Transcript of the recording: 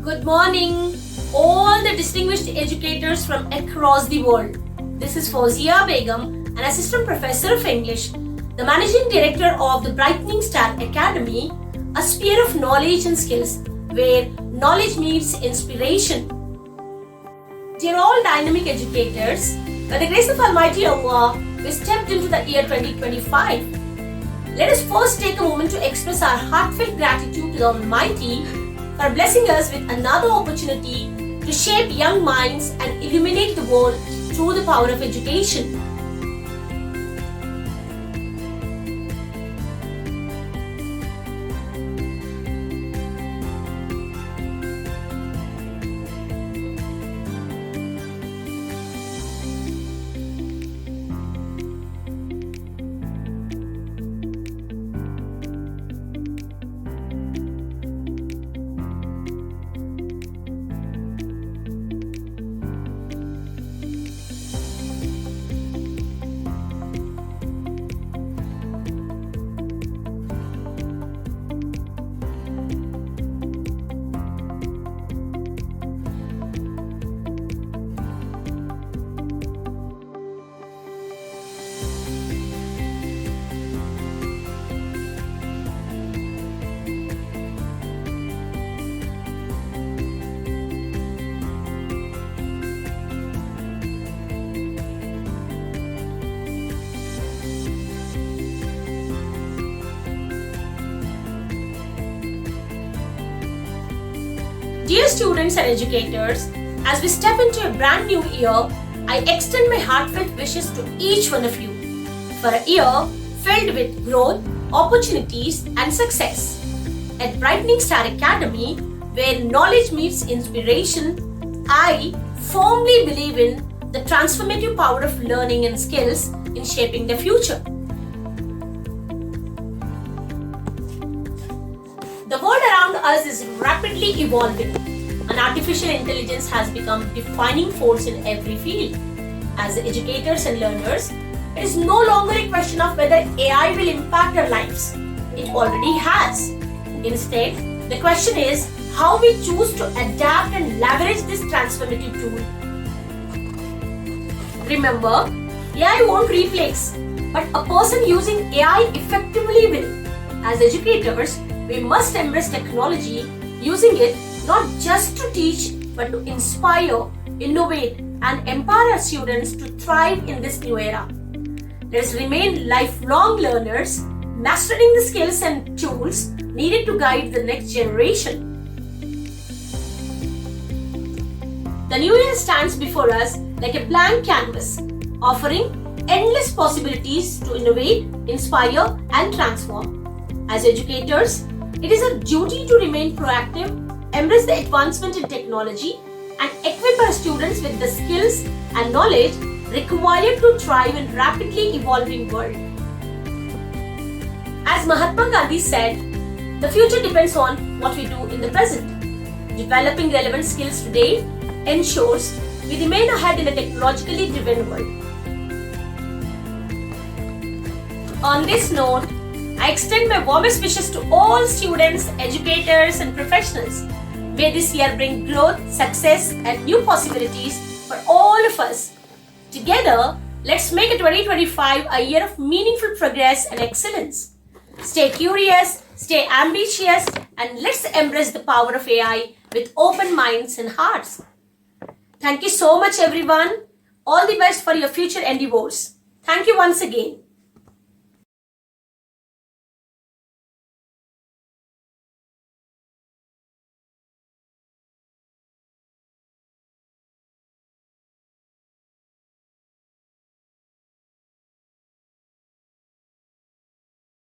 Good morning, all the distinguished educators from across the world. This is Fauzia Begum, an assistant professor of English, the managing director of the Brightening Star Academy, a sphere of knowledge and skills where knowledge meets inspiration. Dear all dynamic educators, by the grace of Almighty Allah, we stepped into the year 2025. Let us first take a moment to express our heartfelt gratitude to the Almighty for blessing us with another opportunity to shape young minds and illuminate the world through the power of education. Dear students and educators, as we step into a brand new year, I extend my heartfelt wishes to each one of you for a year filled with growth, opportunities and success. At Brightening Star Academy, where knowledge meets inspiration, I firmly believe in the transformative power of learning and skills in shaping the future. The world around us is rapidly evolving, and artificial intelligence has become a defining force in every field. As educators and learners, it is no longer a question of whether AI will impact our lives. It already has. Instead, the question is how we choose to adapt and leverage this transformative tool. Remember, AI won't replace, but a person using AI effectively will. As educators, we must embrace technology, using it not just to teach but to inspire, innovate and empower our students to thrive in this new era. Let us remain lifelong learners, mastering the skills and tools needed to guide the next generation. The new year stands before us like a blank canvas, offering endless possibilities to innovate, inspire and transform. As educators, it is our duty to remain proactive, embrace the advancement in technology, and equip our students with the skills and knowledge required to thrive in a rapidly evolving world. As Mahatma Gandhi said, the future depends on what we do in the present. Developing relevant skills today ensures we remain ahead in a technologically driven world. On this note, I extend my warmest wishes to all students, educators and professionals. May this year bring growth, success and new possibilities for all of us. Together, let's make 2025 a year of meaningful progress and excellence. Stay curious, stay ambitious and let's embrace the power of AI with open minds and hearts. Thank you so much everyone. All the best for your future endeavors. Thank you once again.